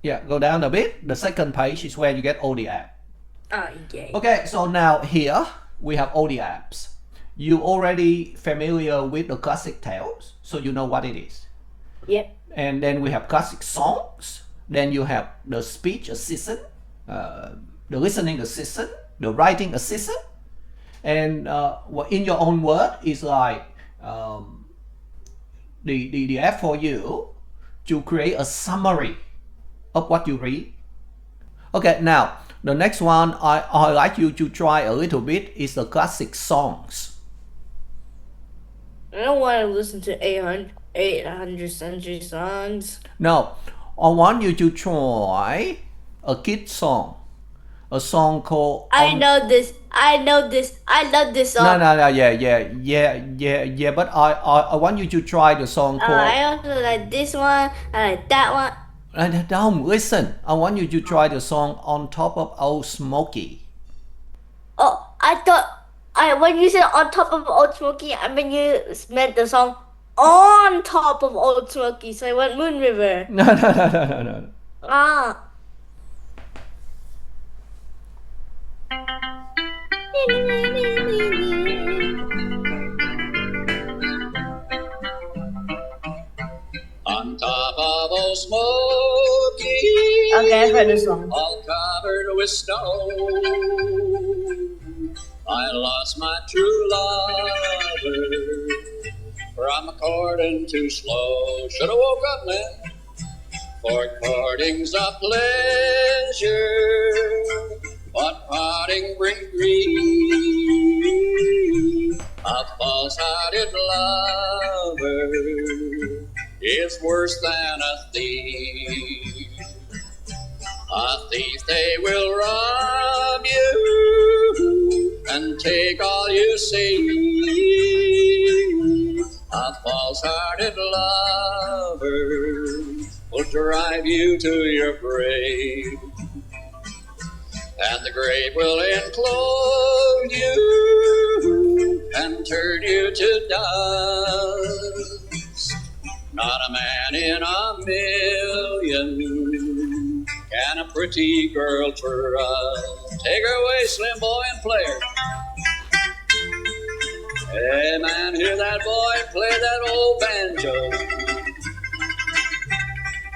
Yeah, go down a bit. The second page is where you get all the apps. Oh, yeah. Okay, so now here we have all the apps. You already familiar with the classic tales, so you know what it is. Yep. And then we have classic songs. Then you have the speech assistant, the listening assistant, the writing assistant. And in your own word is like the app for you to create a summary of what you read. Okay, now the next one I like you to try a little bit is the classic songs. I don't want to listen to 800 century songs. No, I want you to try a kid song. A song called... I know this. I love this song. No, yeah. But I want you to try the song called... I also like this one. I like that one. Don't listen. I want you to try the song On Top of Old Smoky. Oh, I thought when you said On Top of Old Smoky, I mean you meant the song On Top of Old Smoky. So I went Moon River. No. Ah. On top of Old Smoky, Okay, I've heard this song. all covered with snow, I lost my true lover from courting too slow. Shoulda woke up, man, for courting's a pleasure, but parting brings grief. A false-hearted lover is worse than a thief. A thief, they will rob you and take all you see. A false-hearted lover will drive you to your grave, and the grave will enclose you and turn you to dust. Not a man in a million can a pretty girl trust. Take her away, slim boy, and play her. Hey man, hear that boy play that old banjo.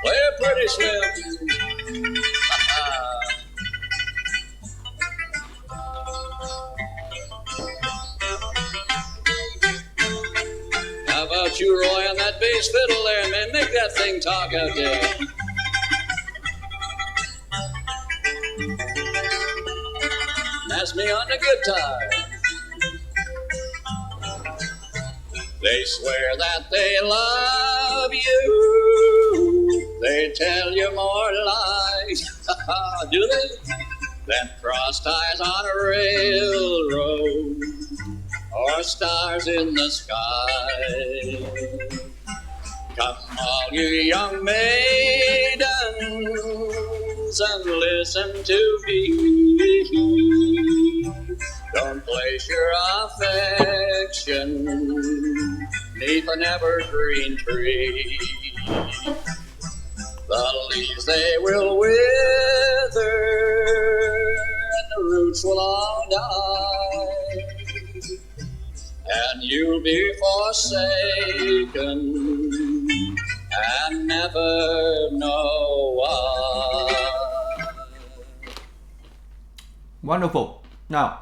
Play it pretty, Slim. How about you, Roy, on that bass fiddle there, man? Make that thing talk out there. That's me on the guitar. They swear that they love you. They tell you more lies. Do they? Than cross ties on a railroad or stars in the sky. Come all you young maidens and listen to me. Don't place your affection neath an evergreen tree. The leaves they will wither and the roots will all die, and you'll be forsaken and never know why. Wonderful. Now,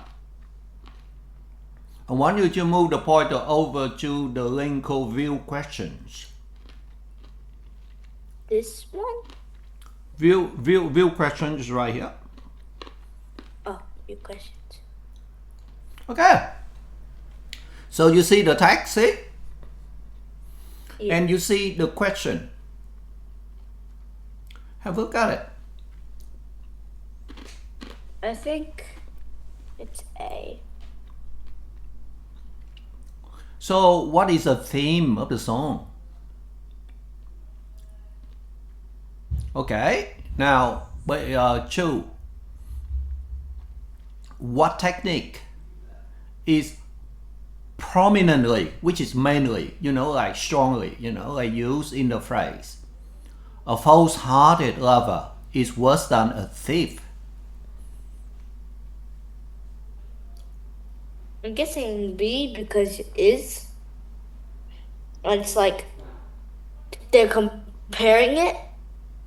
I want you to move the pointer over to the link called View Questions. This one? View questions is right here. Oh, your questions. Okay. So you see the text, see? Yeah. And you see the question. Have a look at it. I think it's A. So what is the theme of the song? Okay, now, Chu, what technique is prominently, which is mainly, like strongly, like used in the phrase, a false-hearted lover is worse than a thief? I'm guessing B because is. And it's like they're comparing it.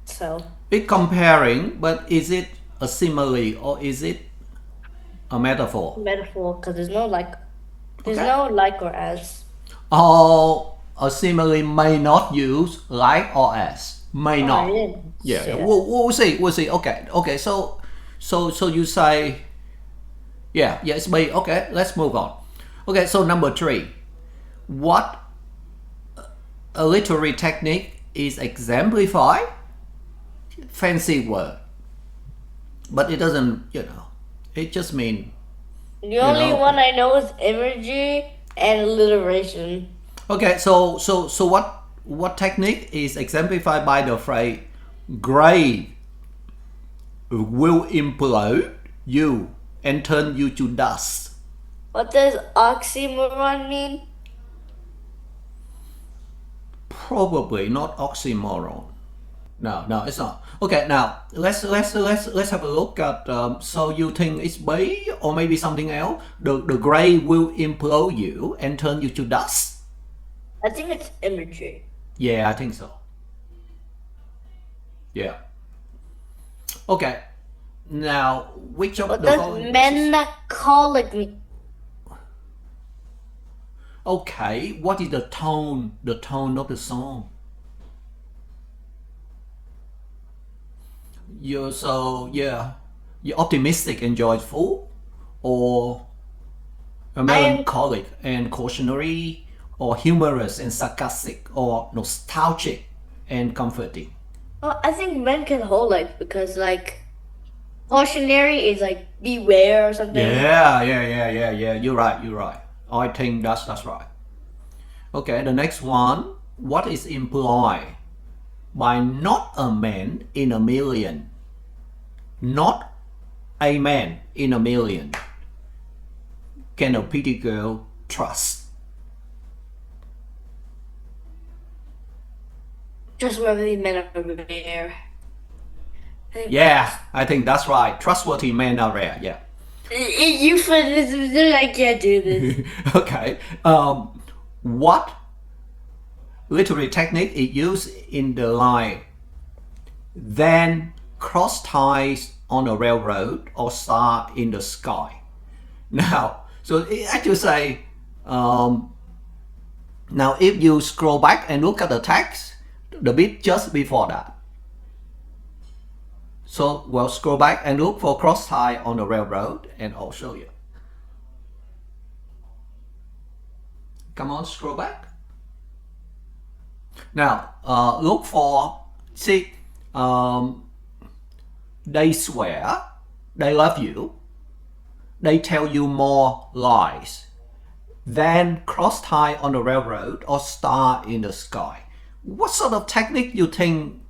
So It's comparing, but is it a simile or is it a metaphor? metaphor because there's no like, there's Okay. no like or as. Or a simile may not use like or as. May I not. didn't Yeah, say that. we'll see. We'll see. Okay. So you say, yeah, it's B. Okay, let's move on. Okay, so number 3, what a literary technique is exemplified? Fancy word, but it doesn't. It just means. The only know. one I know is imagery and alliteration. Okay, so what technique is exemplified by the phrase "grave will implode you and turn you to dust"? What does oxymoron mean? Probably not oxymoron. No, it's not. Okay, now let's have a look at. So you think it's B or maybe something else? The grave will implode you and turn you to dust. I think it's imagery. Yeah, I think so. Yeah. Okay. Now, which of What the does following? melancholic mean? Okay, what is the tone? The tone of the song. You're optimistic and joyful, or melancholic and cautionary, or humorous and sarcastic, or nostalgic and comforting. Well, I think men can hold like because like cautionary is like beware or something. Yeah. You're right. I think that's right. Okay, the next one. What is implied by not a man in a million? Not a man in a million. Can a pretty girl trust? Trustworthy men are rare. Yeah, I think that's right. Trustworthy men are rare. Yeah. Euphemisms, I can't do this. Okay. What literary technique is used in the line "then cross ties on a railroad or star in the sky"? Now, so it actually say, now if you scroll back and look at the text, the bit just before that. So we'll scroll back and look for cross tie on the railroad and I'll show you. Come on, scroll back. Now, look for, see, they swear, they love you, they tell you more lies, then cross tie on the railroad or star in the sky. What sort of technique you think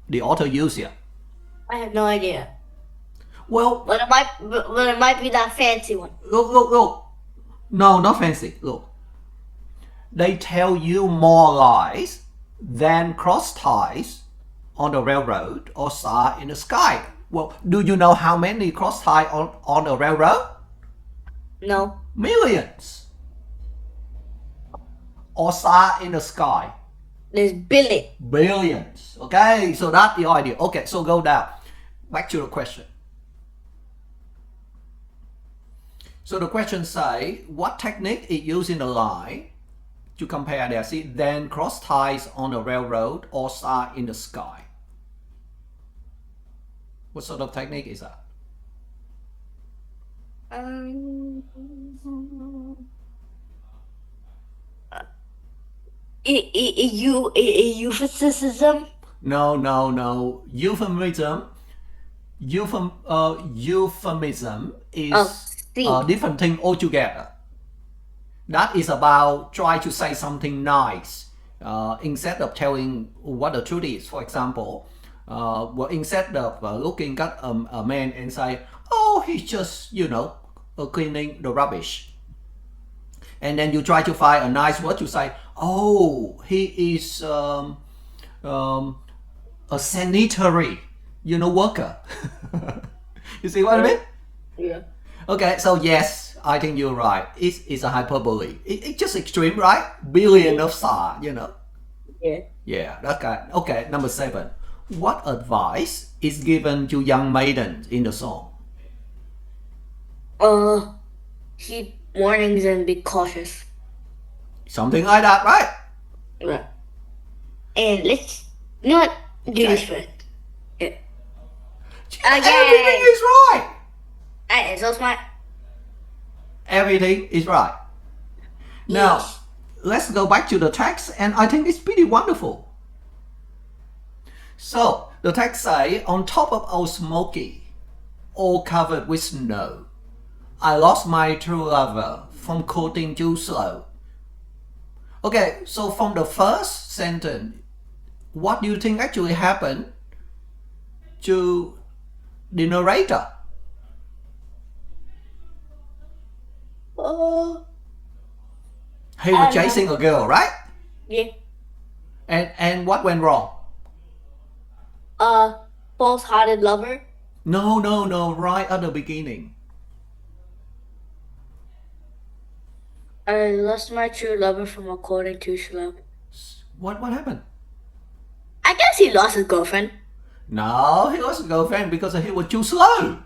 the author used here? I have no idea. Well, But it might be that fancy one. look. No, not fancy. Look. They tell you more lies than cross ties on the railroad or star in the sky. Well, do you know how many cross ties on the railroad? No. Millions. Or star in the sky? There's Billy. Billions. Okay, so that's the idea. Okay, so go down. Back to the question. So the question say, what technique is used in the line to compare there? See, then cross ties on the railroad or star in the sky. What sort of technique is that? Euphemism? No. Euphemism is C. a different thing altogether. That is about try to say something nice instead of telling what the truth is. For example, well, instead of looking at a man and say, "Oh, he's just cleaning the rubbish," and then you try to find a nice word to say, "Oh, he is a a sanitary, worker. You see what I mean? Yeah. Okay, so yes, I think you're right. It's a hyperbole. It's just extreme, right? Billion of stars, Yeah. Yeah, that kind. Okay, number 7. What advice is given to young maidens in the song? Heed warnings and be cautious. Something like that, right? Right. And let's not do this first. Yeah. Everything is right. I so smart. Everything is right. Now, Yes. let's go back to the text, and I think it's pretty wonderful. So, the text say, on top of Old Smoky, all covered with snow, I lost my true lover from courting too slow. Okay, so from the first sentence, what do you think actually happened to the narrator? He was chasing a girl, right? Yeah. And what went wrong? False-hearted lover. No, right at the beginning. I lost my true lover from courting too slow. What happened? I guess he lost his girlfriend. No, he lost his girlfriend because he was too slow.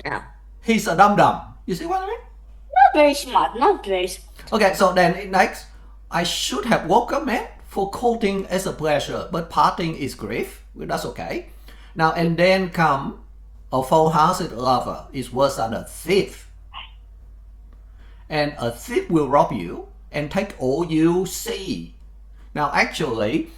Yeah. He's a dum-dum. You see what I mean? Not very smart. Not very smart. Okay, so then next, I should have woke up, man, for courting as a pleasure, but parting is grief. Well, that's okay. Now, and then come a full-hearted lover is worse than a thief. And a thief will rob you and take all you see. Now, actually,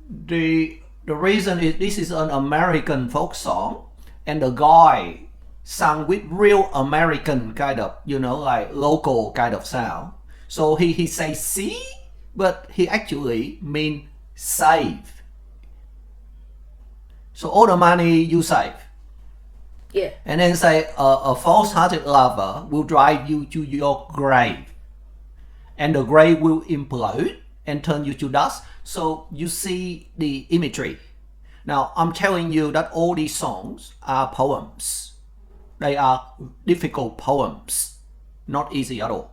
the reason is this is an American folk song, and the guy sang with real American kind of, like local kind of sound. So he say see, but he actually mean save. So all the money you save. Yeah. And then say a false-hearted lover will drive you to your grave. And the grave will implode and turn you to dust. So you see the imagery. Now, I'm telling you that all these songs are poems. They are difficult poems. Not easy at all.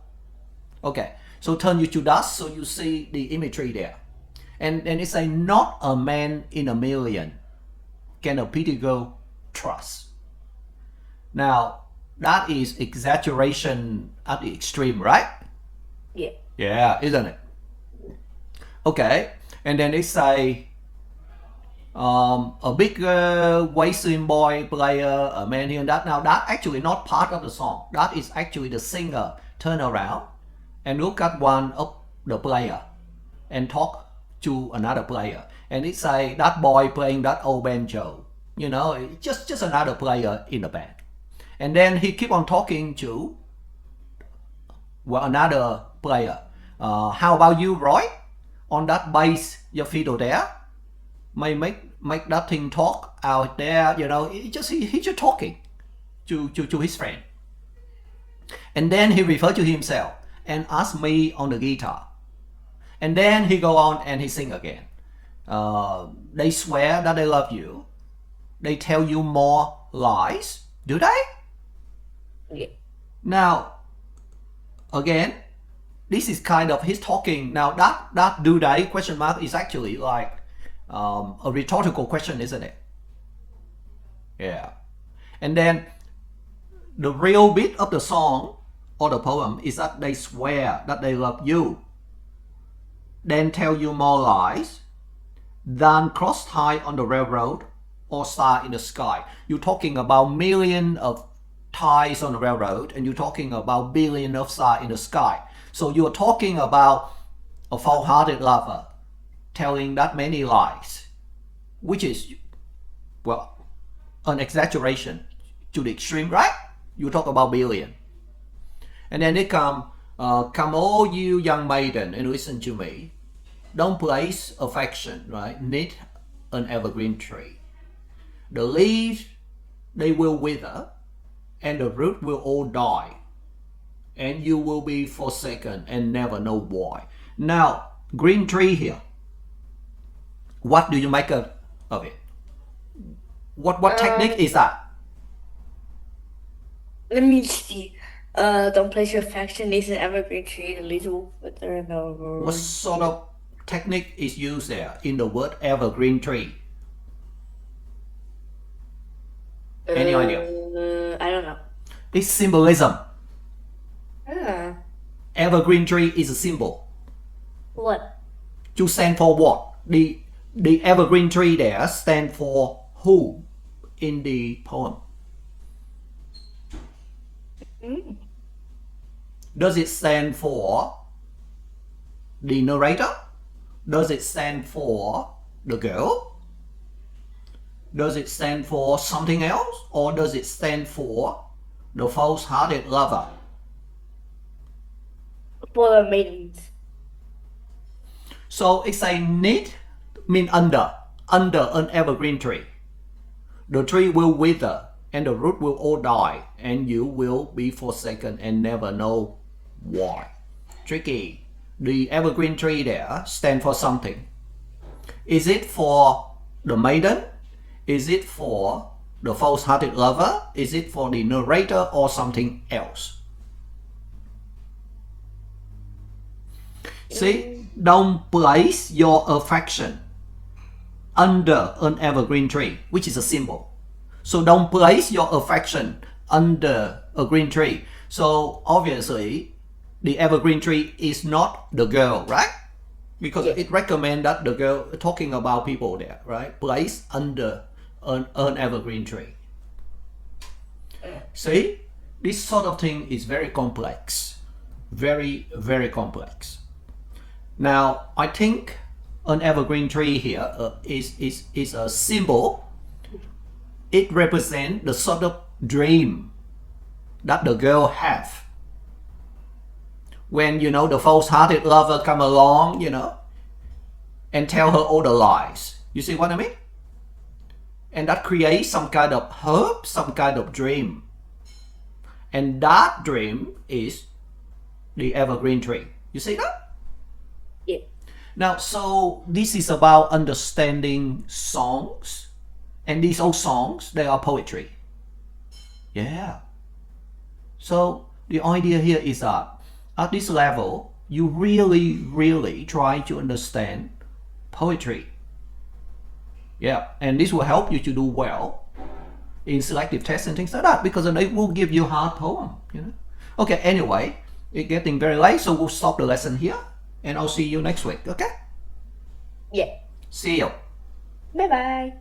Okay, so turn you to dust, so you see the imagery there. And it's a not a man in a million can a pretty girl trust. Now, that is exaggeration at the extreme, right? Yeah. Yeah, isn't it? Okay, and then it's a big Western boy player, a man here and that. Now, that actually not part of the song. That is actually the singer turn around and look at one of the player and talk to another player. And it's a that boy playing that old banjo. Just another player in the band. And then he keep on talking to another player. How about you, Roy? On that bass, your fiddle there, may make that thing talk out there. He's just talking to his friend. And then he referred to himself and asked me on the guitar. And then he go on and he sing again. They swear that they love you. They tell you more lies. Do they? Yeah. Now, again, this is kind of his talking. Now, that do they question mark is actually like a rhetorical question, isn't it? Yeah. And then the real bit of the song or the poem is that they swear that they love you, then tell you more lies than cross tie on the railroad or star in the sky. You're talking about millions of ties on the railroad, and you're talking about billion of stars in the sky. So you're talking about a full-hearted lover telling that many lies, which is, well, an exaggeration to the extreme, right? You talk about billion. And then they come all you young maiden and listen to me. Don't place affection, right? Need an evergreen tree. The leaves, they will wither, and the root will all die. And you will be forsaken and never know why. Now, green tree here. What do you make of it? What technique is that? Let me see. Don't place your affection is an evergreen tree, a little further and over. What sort of technique is used there in the word evergreen tree? Any idea? I don't know. It's symbolism. Ah. Evergreen tree is a symbol. What? To stand for what? The evergreen tree there stand for who in the poem? Does it stand for the narrator? Does it stand for the girl? Does it stand for something else? Or does it stand for the false-hearted lover? For the maidens. So it's a need mean under an evergreen tree. The tree will wither and the root will all die and you will be forsaken and never know why. Tricky. The evergreen tree there stand for something. Is it for the maiden? Is it for the false-hearted lover? Is it for the narrator or something else? See, don't place your affection under an evergreen tree, which is a symbol. So don't place your affection under a green tree. So obviously, the evergreen tree is not the girl, right? Because it recommends that the girl, talking about people there, right? Placed under an evergreen tree. See, this sort of thing is very complex. Very, very complex. Now, I think an evergreen tree here is a symbol. It represents the sort of dream that the girl have. When, you know, the false-hearted lover come along, you know, and tell her all the lies. You see what I mean? And that creates some kind of hope, some kind of dream. And that dream is the evergreen tree. You see that? Yeah. Now, so this is about understanding songs. And these old songs, they are poetry. Yeah. So the idea here is that at this level, you really, really try to understand poetry. Yeah, and this will help you to do well in selective tests and things like that, because it will give you hard poem, you know. Okay, anyway, it's getting very late, so we'll stop the lesson here, and I'll see you next week, okay? Yeah. See you. Bye bye.